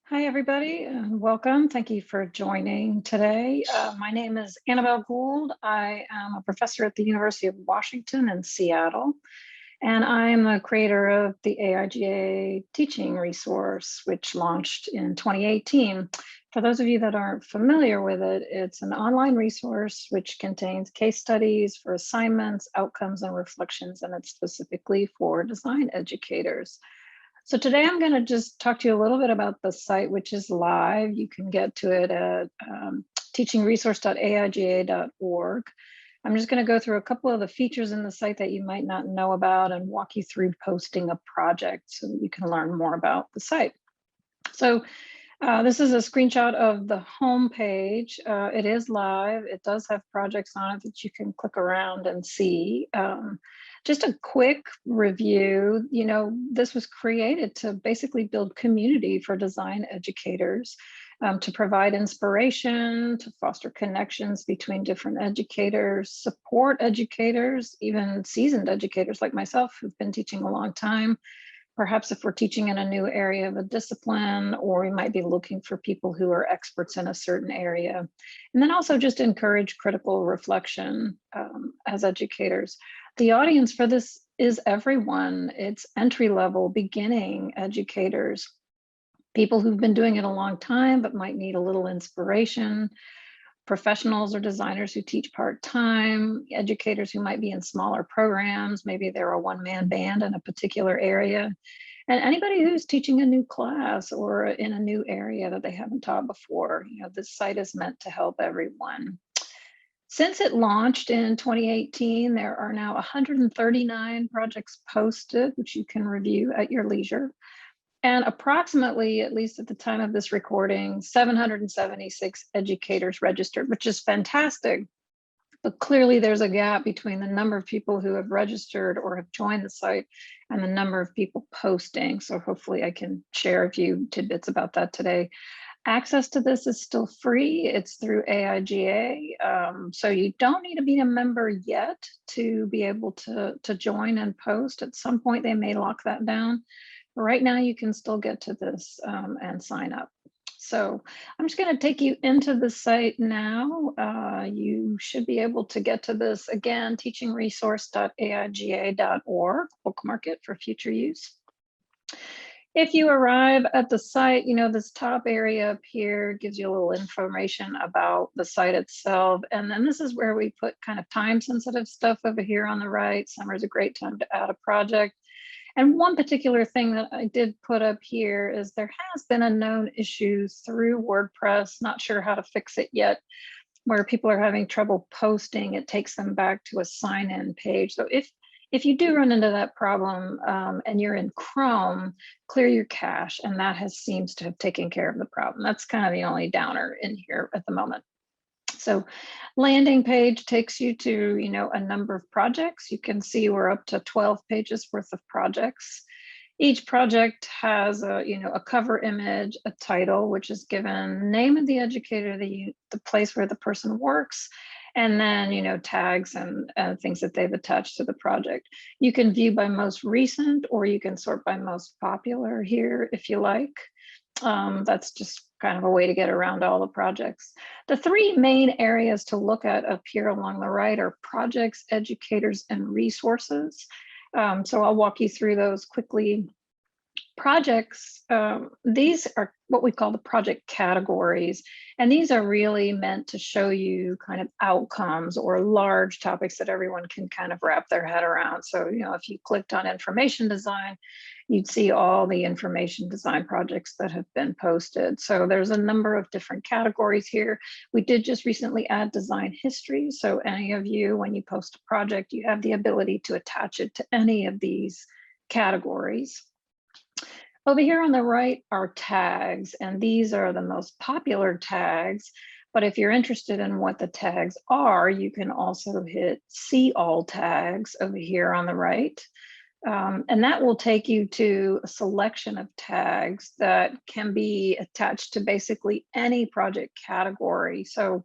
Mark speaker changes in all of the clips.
Speaker 1: Hi, everybody, and welcome. Thank you for joining today. My name is Annabelle Gould. I am a professor at the University of Washington in Seattle, and I'm the creator of the AIGA teaching resource, which launched in 2018. For those of you that aren't familiar with it, it's an online resource which contains case studies for assignments, outcomes, and reflections, and it's specifically for design educators. So today I'm going to just talk to you a little bit about the site, which is live. You can get to it at teachingresource.aiga.org. I'm just going to go through a couple of the features in the site that you might not know about and walk you through posting a project so that you can learn more about the site. So this is a screenshot of the home page. It is live. It does have projects on it that you can click around and see. Just a quick review, this was created to basically build community for design educators, to provide inspiration, to foster connections between different educators, support educators, even seasoned educators like myself who've been teaching a long time. Perhaps if we're teaching in a new area of a discipline, or we might be looking for people who are experts in a certain area. And then also just encourage critical reflection as educators. The audience for this is everyone. It's entry-level, beginning educators, people who've been doing it a long time but might need a little inspiration, professionals or designers who teach part-time, educators who might be in smaller programs, maybe they're a one-man band in a particular area, and anybody who's teaching a new class or in a new area that they haven't taught before. This site is meant to help everyone. Since it launched in 2018, there are now 139 projects posted, which you can review at your leisure. And approximately, at least at the time of this recording, 776 educators registered, which is fantastic. But clearly there's a gap between the number of people who have registered or have joined the site and the number of people posting. So hopefully I can share a few tidbits about that today. Access to this is still free. It's through AIGA. So you don't need to be a member yet to be able to join and post. At some point, they may lock that down. But right now, you can still get to this and sign up. So I'm just going to take you into the site now. You should be able to get to this again, teachingresource.aiga.org, bookmark it for future use. If you arrive at the site, this top area up here gives you a little information about the site itself. And then this is where we put kind of time sensitive stuff over here on the right. Summer is a great time to add a project. And one particular thing that I did put up here is there has been a known issue through WordPress, not sure how to fix it yet, where people are having trouble posting. It takes them back to a sign-in page. So if you do run into that problem and you're in Chrome, clear your cache, and that seems to have taken care of the problem. That's kind of the only downer in here at the moment. So landing page takes you to, a number of projects. You can see we're up to 12 pages worth of projects. Each project has a cover image, a title, which is given, name of the educator, the place where the person works, and then, tags and things that they've attached to the project. You can view by most recent, or you can sort by most popular here if you like. That's just kind of a way to get around all the projects. The three main areas to look at up here along the right are projects, educators, and resources. So I'll walk you through those quickly. Projects, these are what we call the project categories, and these are really meant to show you kind of outcomes or large topics that everyone can kind of wrap their head around. So, if you clicked on information design, you'd see all the information design projects that have been posted. So there's a number of different categories here. We did just recently add design history. So any of you, when you post a project, you have the ability to attach it to any of these categories. Over here on the right are tags, and these are the most popular tags. But if you're interested in what the tags are, you can also hit See All Tags over here on the right. And that will take you to a selection of tags that can be attached to basically any project category. So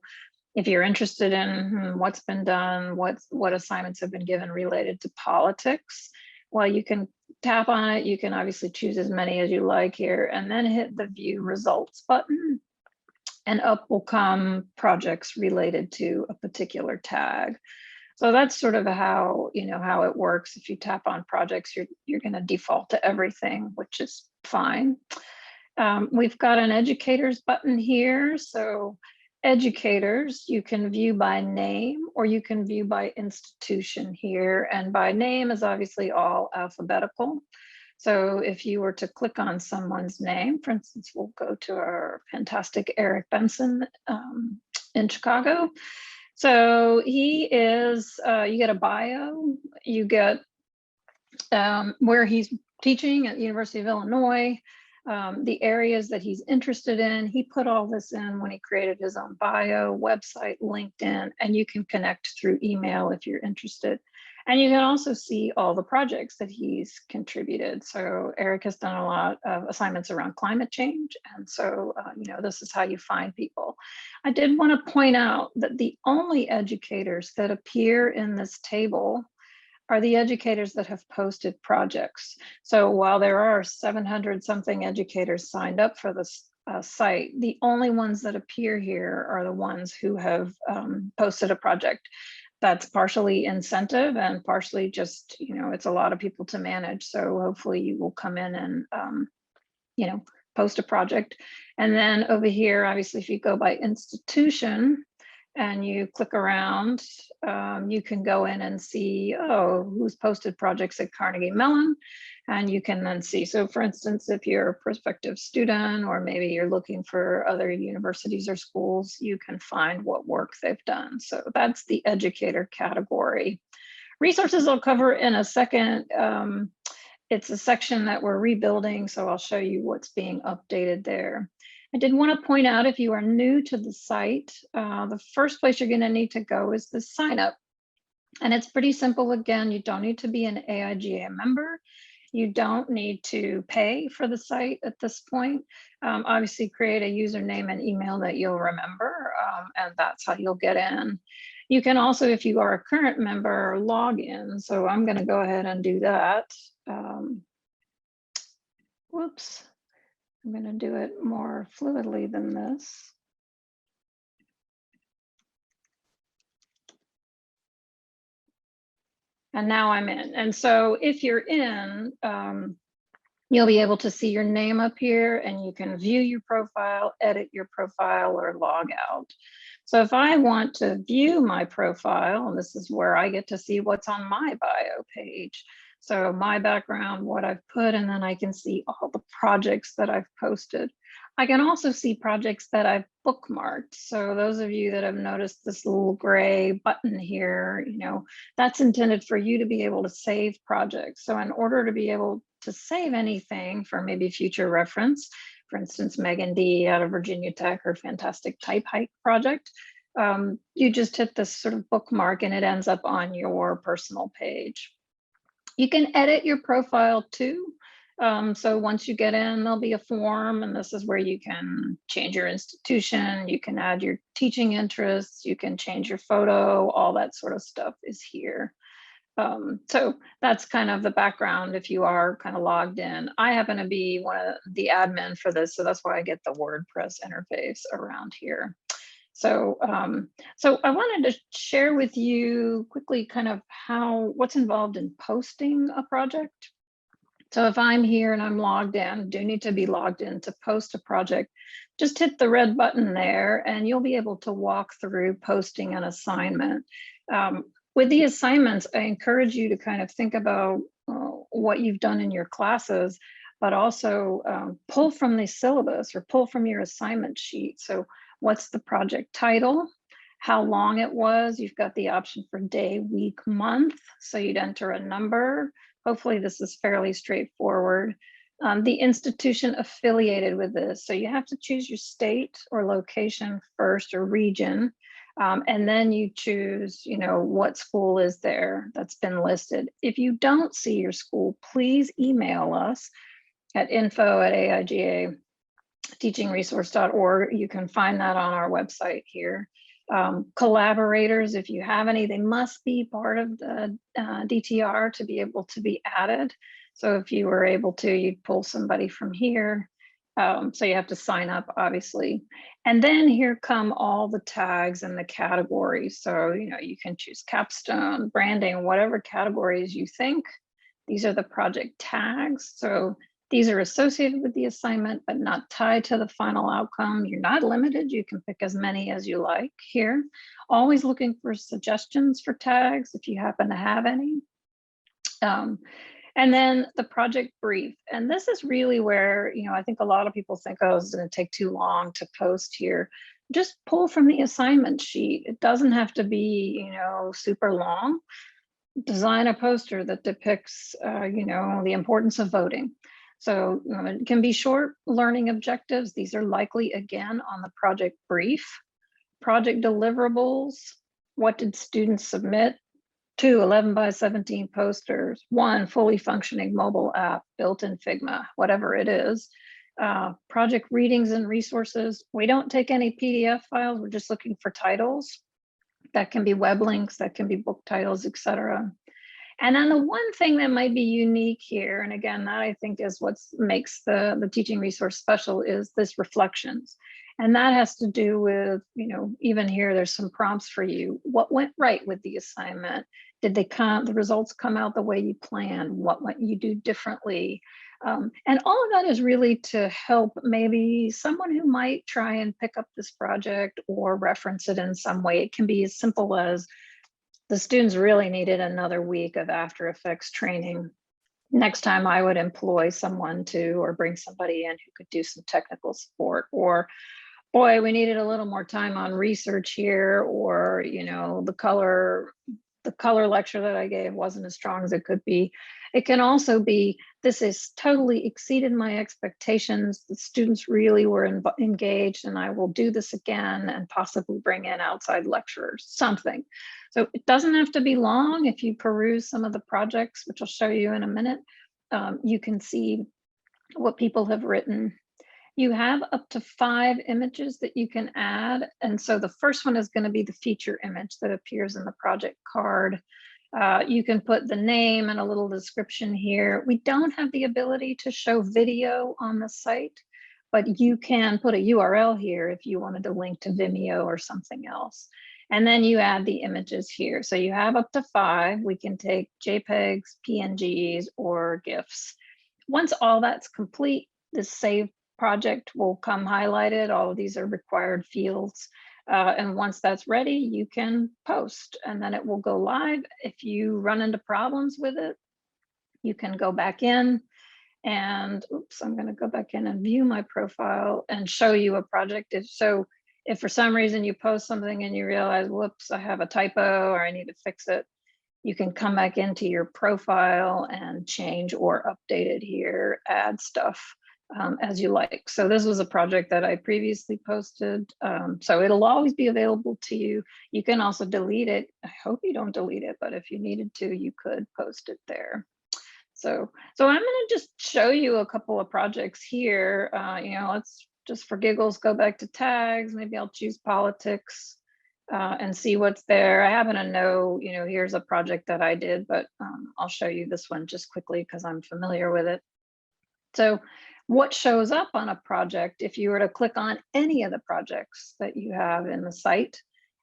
Speaker 1: if you're interested in what's been done, what assignments have been given related to politics, well, you can tap on it, you can obviously choose as many as you like here, and then hit the view results button, and up will come projects related to a particular tag. So that's sort of how, how it works. If you tap on projects, you're going to default to everything, which is fine. We've got an educators button here. So educators, you can view by name or you can view by institution here. And by name is obviously all alphabetical. So if you were to click on someone's name, for instance, we'll go to our fantastic Eric Benson in Chicago. So he is, you get a bio, you get where he's teaching at the University of Illinois, the areas that he's interested in. He put all this in when he created his own bio, website, LinkedIn, and you can connect through email if you're interested. And you can also see all the projects that he's contributed. So Eric has done a lot of assignments around climate change. And so, this is how you find people. I did want to point out that the only educators that appear in this table are the educators that have posted projects. So while there are 700 something educators signed up for this site, the only ones that appear here are the ones who have posted a project. That's partially incentive and partially just, it's a lot of people to manage. So hopefully you will come in and, post a project. And then over here, obviously, if you go by institution and you click around, you can go in and see, who's posted projects at Carnegie Mellon. And you can then see, so for instance, if you're a prospective student, or maybe you're looking for other universities or schools, you can find what work they've done. So that's the educator category. Resources I'll cover in a second. It's a section that we're rebuilding, so I'll show you what's being updated there. I did want to point out, if you are new to the site, the first place you're going to need to go is the sign up. And it's pretty simple. Again, you don't need to be an AIGA member. You don't need to pay for the site at this point. Obviously, create a username and email that you'll remember, and that's how you'll get in. You can also, if you are a current member, log in. So I'm going to go ahead and do that. Whoops. I'm going to do it more fluidly than this. And now I'm in. And so if you're in, you'll be able to see your name up here, and you can view your profile, edit your profile, or log out. So if I want to view my profile, and this is where I get to see what's on my bio page. So my background, what I've put, and then I can see all the projects that I've posted. I can also see projects that I've bookmarked. So those of you that have noticed this little gray button here, that's intended for you to be able to save projects. So in order to be able to save anything for maybe future reference, for instance, Megan D out of Virginia Tech, her fantastic type hike project, you just hit this sort of bookmark and it ends up on your personal page. You can edit your profile too. So once you get in, there'll be a form, and this is where you can change your institution, you can add your teaching interests, you can change your photo, all that sort of stuff is here. So that's kind of the background if you are kind of logged in. I happen to be one of the admin for this, so that's why I get the WordPress interface around here. So, so I wanted to share with you quickly kind of what's involved in posting a project. So if I'm here and I'm logged in, do need to be logged in to post a project, just hit the red button there and you'll be able to walk through posting an assignment. With the assignments, I encourage you to kind of think about what you've done in your classes, but also pull from the syllabus or pull from your assignment sheet. So what's the project title? How long it was? You've got the option for day, week, month. So you'd enter a number. Hopefully this is fairly straightforward. The institution affiliated with this. So you have to choose your state or location first, or region. And then you choose, what school is there that's been listed. If you don't see your school, please email us at info@aigateachingresource.org. You can find that on our website here. Collaborators, if you have any, they must be part of the DTR to be able to be added. So if you were able to, you'd pull somebody from here. So you have to sign up, obviously. And then here come all the tags and the categories. So, you can choose capstone, branding, whatever categories you think. These are the project tags. So these are associated with the assignment, but not tied to the final outcome. You're not limited. You can pick as many as you like here. Always looking for suggestions for tags if you happen to have any. And then the project brief. And this is really where, I think a lot of people think, oh, it's going to take too long to post here. Just pull from the assignment sheet. It doesn't have to be, super long. Design a poster that depicts, the importance of voting. So it can be short learning objectives. These are likely, again, on the project brief. Project deliverables. What did students submit? 2 11x17 posters, 1 fully functioning mobile app built in Figma, whatever it is. Project readings and resources. We don't take any PDF files. We're just looking for titles. That can be web links, that can be book titles, etc. And then the one thing that might be unique here, and again, that I think is what makes the teaching resource special, is this reflections. And that has to do with, even here, there's some prompts for you. What went right with the assignment? Did the results come out the way you planned? What might you do differently? And all of that is really to help maybe someone who might try and pick up this project or reference it in some way. It can be as simple as the students really needed another week of After Effects training. Next time I would employ someone or bring somebody in who could do some technical support, or boy, we needed a little more time on research here, or, the color lecture that I gave wasn't as strong as it could be. It can also be, this has totally exceeded my expectations. The students really were engaged, and I will do this again and possibly bring in outside lecturers, something. So it doesn't have to be long. If you peruse some of the projects, which I'll show you in a minute, you can see what people have written. You have up to 5 images that you can add. And so the first one is going to be the feature image that appears in the project card. You can put the name and a little description here. We don't have the ability to show video on the site, but you can put a URL here if you wanted to link to Vimeo or something else. And then you add the images here. So you have up to 5. We can take JPEGs, PNGs, or GIFs. Once all that's complete, this save project will come highlighted. All of these are required fields. And once that's ready, you can post, and then it will go live. If you run into problems with it, you can go back in and, oops, I'm going to go back in and view my profile and show you a project. If for some reason you post something and you realize, whoops, I have a typo or I need to fix it, you can come back into your profile and change or update it here, add stuff as you like. So this was a project that I previously posted. So it'll always be available to you. You can also delete it. I hope you don't delete it, but if you needed to, you could post it there. So I'm going to just show you a couple of projects here. Let's just for giggles go back to tags. Maybe I'll choose politics and see what's there. I happen to know, here's a project that I did, but I'll show you this one just quickly because I'm familiar with it. So what shows up on a project, if you were to click on any of the projects that you have in the site,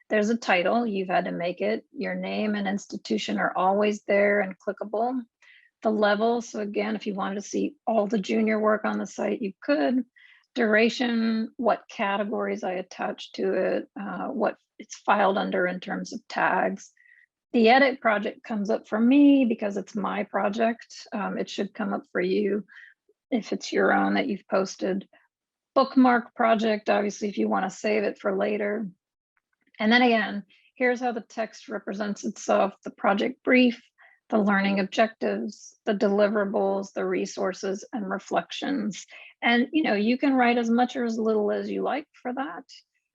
Speaker 1: there's a title, you've had to make it. Your name and institution are always there and clickable. The level, so again, if you wanted to see all the junior work on the site, you could. Duration, what categories I attached to it, what it's filed under in terms of tags. The edit project comes up for me because it's my project. It should come up for you if it's your own that you've posted. Bookmark project, obviously, if you want to save it for later. And then again, here's how the text represents itself: the project brief, the learning objectives, the deliverables, the resources, and reflections. And you can write as much or as little as you like for that.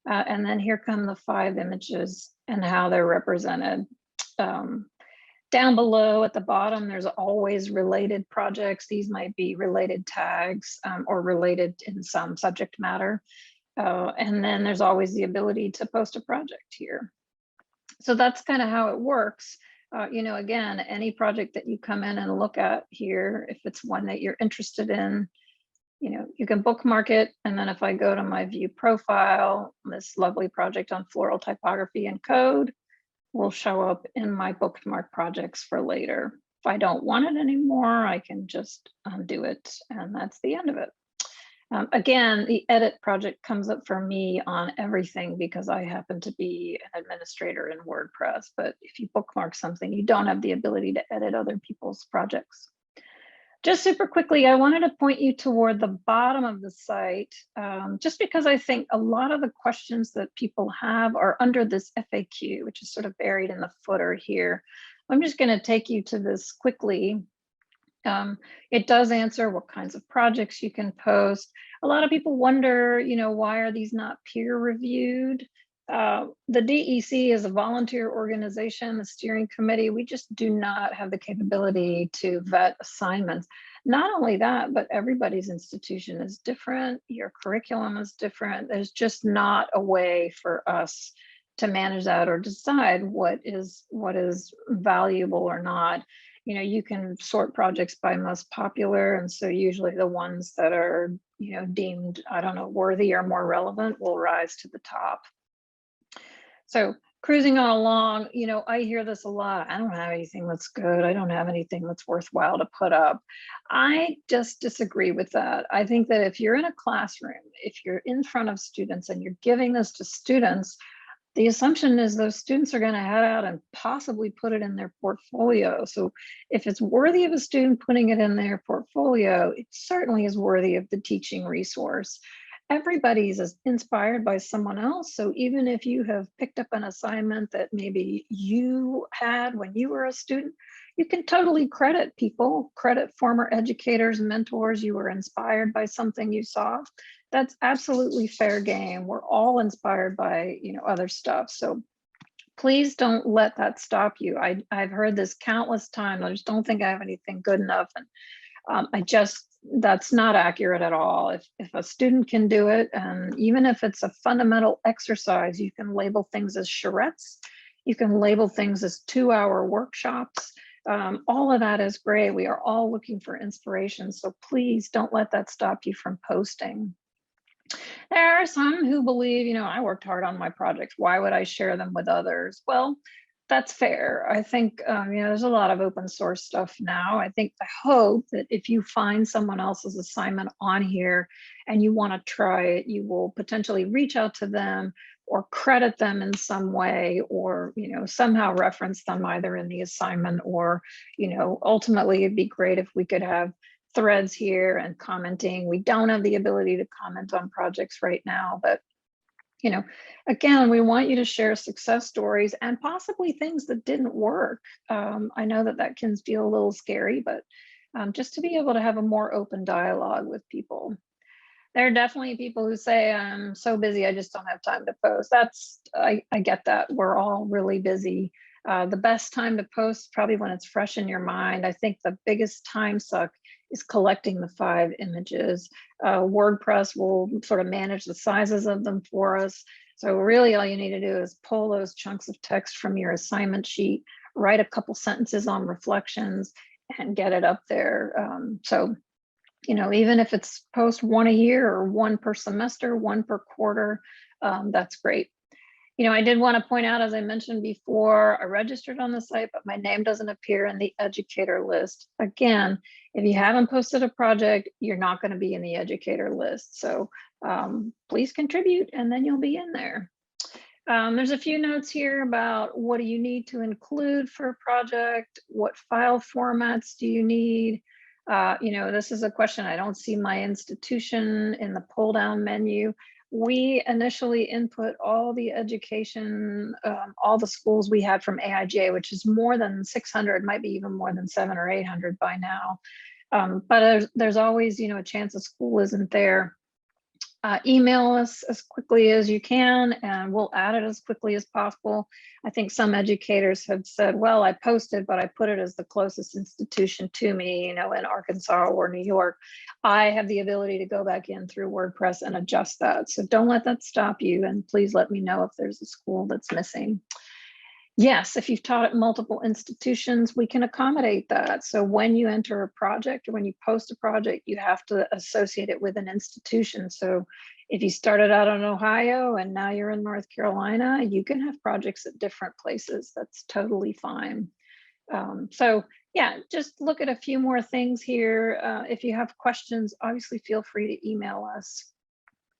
Speaker 1: And then here come the 5 images and how they're represented. Down below at the bottom, there's always related projects. These might be related tags or related in some subject matter. And then there's always the ability to post a project here. So that's kind of how it works. Again, any project that you come in and look at here, if it's one that you're interested in, you can bookmark it. And then if I go to my view profile, this lovely project on floral typography and code will show up in my bookmark projects for later. If I don't want it anymore, I can just undo it, and that's the end of it. Again, the edit project comes up for me on everything because I happen to be an administrator in WordPress. But if you bookmark something, you don't have the ability to edit other people's projects. Just super quickly, I wanted to point you toward the bottom of the site, just because I think a lot of the questions that people have are under this FAQ, which is sort of buried in the footer here. I'm just going to take you to this quickly. It does answer what kinds of projects you can post. A lot of people wonder, why are these not peer reviewed? The DEC is a volunteer organization, the steering committee. We just do not have the capability to vet assignments. Not only that, but everybody's institution is different. Your curriculum is different. There's just not a way for us to manage that or decide what is valuable or not. You can sort projects by most popular, and so usually the ones that are deemed, I don't know, worthy or more relevant will rise to the top. So cruising on along, I hear this a lot. I don't have anything that's good. I don't have anything that's worthwhile to put up. I just disagree with that. I think that if you're in a classroom, if you're in front of students and you're giving this to students, the assumption is those students are going to head out and possibly put it in their portfolio. So if it's worthy of a student putting it in their portfolio, it certainly is worthy of the teaching resource. Everybody's inspired by someone else. So even if you have picked up an assignment that maybe you had when you were a student, you can totally credit people, credit former educators, mentors. You were inspired by something you saw. That's absolutely fair game. We're all inspired by, other stuff. So please don't let that stop you. I've heard this countless times. I just don't think I have anything good enough. And that's not accurate at all. If a student can do it, and even if it's a fundamental exercise, you can label things as charrettes. You can label things as 2-hour workshops. All of that is great. We are all looking for inspiration. So please don't let that stop you from posting. There are some who believe, I worked hard on my projects. Why would I share them with others? Well, that's fair. I think, there's a lot of open source stuff now. I hope that if you find someone else's assignment on here and you want to try it, you will potentially reach out to them or credit them in some way, or, somehow reference them either in the assignment or, ultimately it'd be great if we could have threads here and commenting. We don't have the ability to comment on projects right now, but again, we want you to share success stories and possibly things that didn't work. I know that can feel a little scary, but just to be able to have a more open dialogue with people. There are definitely people who say, I'm so busy, I just don't have time to post. I get that. We're all really busy. The best time to post, probably when it's fresh in your mind. I think the biggest time suck is collecting the 5 images. WordPress will sort of manage the sizes of them for us. So really all you need to do is pull those chunks of text from your assignment sheet, write a couple sentences on reflections, and get it up there. Even if it's post 1 a year or 1 per semester, 1 per quarter, that's great. I did want to point out, as I mentioned before, I registered on the site, but my name doesn't appear in the educator list. Again, if you haven't posted a project, you're not going to be in the educator list. So please contribute and then you'll be in there. There's a few notes here about what do you need to include for a project? What file formats do you need? This is a question. I don't see my institution in the pull down menu. We initially input all the education, all the schools we had from AIJ, which is more than 600, might be even more than 700 or 800 by now. But there's always, a chance a school isn't there. Email us as quickly as you can, and we'll add it as quickly as possible. I think some educators have said, well, I posted, but I put it as the closest institution to me, in Arkansas or New York. I have the ability to go back in through WordPress and adjust that. So don't let that stop you. And please let me know if there's a school that's missing. Yes, if you've taught at multiple institutions, we can accommodate that. So when you enter a project or when you post a project, you have to associate it with an institution. So if you started out in Ohio and now you're in North Carolina, you can have projects at different places. That's totally fine. So yeah, just look at a few more things here. If you have questions, obviously feel free to email us.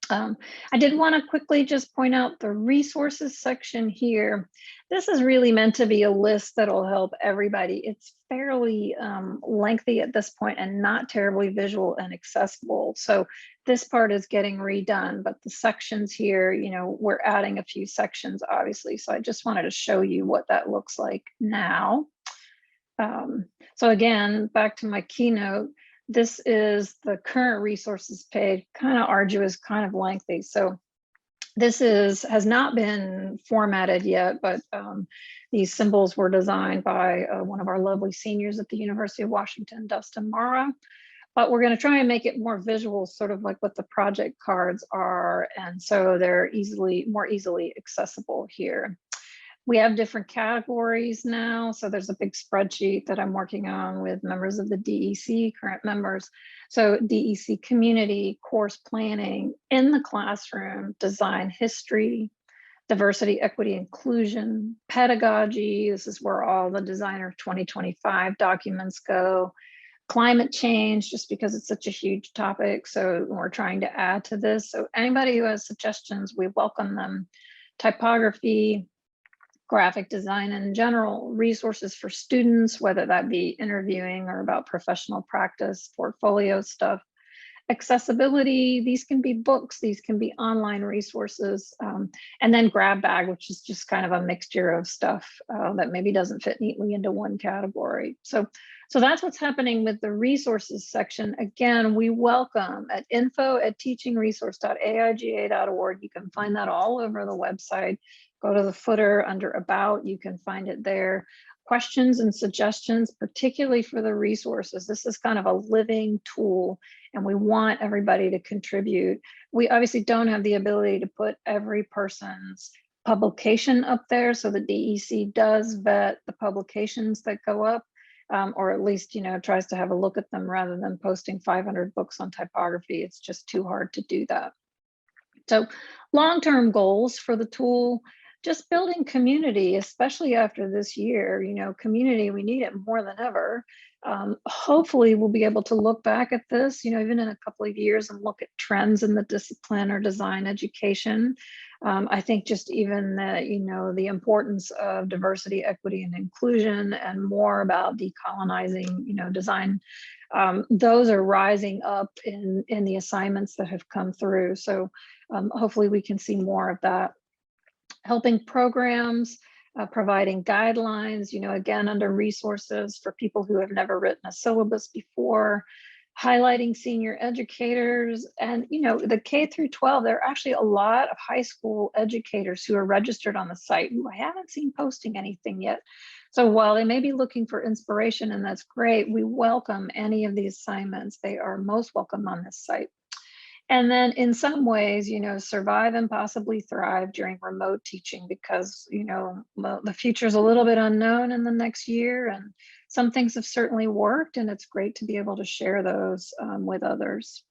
Speaker 1: I did want to quickly just point out the resources section here. This is really meant to be a list that'll help everybody. It's fairly lengthy at this point and not terribly visual and accessible. So this part is getting redone, but the sections here, you know, we're adding a few sections, obviously. So I just wanted to show you what that looks like now. So again, back to my keynote, this is the current resources page, kind of arduous, kind of lengthy. So this has not been formatted yet, but these symbols were designed by one of our lovely seniors at the University of Washington, Dustin Mara. But we're going to try and make it more visual, sort of like what the project cards are. And so they're more easily accessible here. We have different categories now. So there's a big spreadsheet that I'm working on with members of the DEC, current members. So DEC community, course planning, in the classroom, design history, diversity, equity, inclusion, pedagogy. This is where all the Designer 2025 documents go. Climate change, just because it's such a huge topic. So we're trying to add to this. So anybody who has suggestions, we welcome them. Typography, graphic design in general, resources for students, whether that be interviewing or about professional practice, portfolio stuff. Accessibility, these can be books, these can be online resources, and then grab bag, which is just kind of a mixture of stuff that maybe doesn't fit neatly into one category. So that's what's happening with the resources section. Again, we welcome at info@teachingresource.aiga.org. You can find that all over the website. Go to the footer under About, you can find it there. Questions and suggestions, particularly for the resources. This is kind of a living tool and we want everybody to contribute. We obviously don't have the ability to put every person's publication up there. So the DEC does vet the publications that go up, or at least, you know, tries to have a look at them rather than posting 500 books on typography. It's just too hard to do that. So long-term goals for the tool, just building community, especially after this year, you know, community, we need it more than ever. Hopefully we'll be able to look back at this, you know, even in a couple of years and look at trends in the discipline or design education. I think just even the, you know, the importance of diversity, equity, and inclusion and more about decolonizing, you know, design, those are rising up in the assignments that have come through. So hopefully we can see more of that. Helping programs, providing guidelines, you know, again, under resources for people who have never written a syllabus before, highlighting senior educators, and, you know, the K through 12, there are actually a lot of high school educators who are registered on the site who I haven't seen posting anything yet. So while they may be looking for inspiration, and that's great, we welcome any of these assignments. They are most welcome on this site. And then in some ways, you know, survive and possibly thrive during remote teaching because, you know, the future is a little bit unknown in the next year and some things have certainly worked and it's great to be able to share those with others.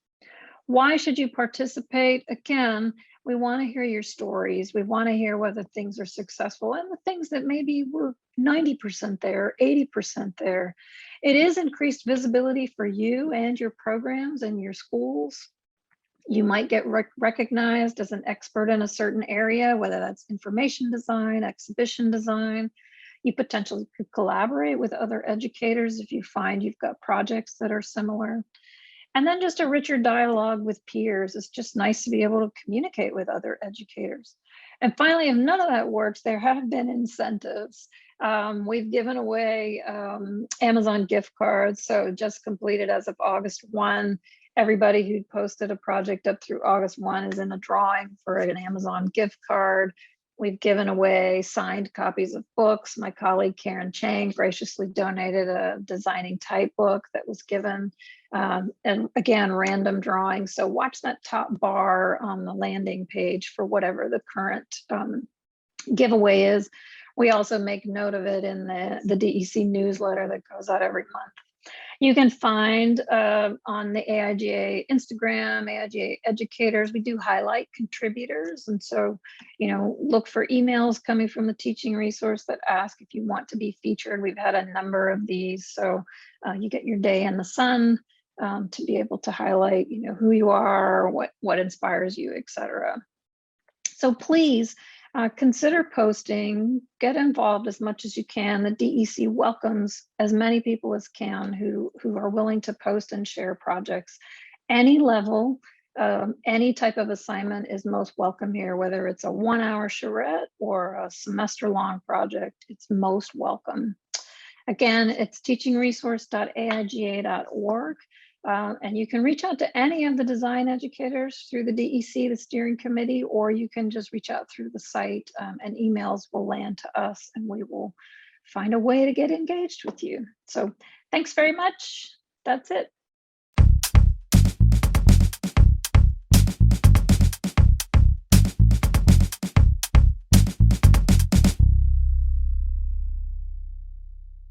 Speaker 1: Why should you participate? Again, we want to hear your stories. We want to hear whether things are successful and the things that maybe were 90% there, 80% there. It is increased visibility for you and your programs and your schools. You might get recognized as an expert in a certain area, whether that's information design, exhibition design. You potentially could collaborate with other educators if you find you've got projects that are similar. And then just a richer dialogue with peers. It's just nice to be able to communicate with other educators. And finally, if none of that works, there have been incentives. We've given away Amazon gift cards. So just completed as of August 1. Everybody who posted a project up through August 1 is in a drawing for an Amazon gift card. We've given away signed copies of books. My colleague Karen Chang graciously donated a designing type book that was given. And again, random drawing. So watch that top bar on the landing page for whatever the current giveaway is. We also make note of it in the DEC newsletter that goes out every month. You can find on the AIGA Instagram, AIGA educators, we do highlight contributors. And so, look for emails coming from the teaching resource that ask if you want to be featured. We've had a number of these. So you get your day in the sun to be able to highlight, who you are, what inspires you, etc. So please, consider posting, get involved as much as you can. The DEC welcomes as many people as can who are willing to post and share projects. Any level, any type of assignment is most welcome here, whether it's a 1-hour charrette or a semester-long project, it's most welcome. Again, it's teachingresource.aiga.org. And you can reach out to any of the design educators through the DEC, the steering committee, or you can just reach out through the site, and emails will land to us and we will find a way to get engaged with you. So thanks very much. That's it.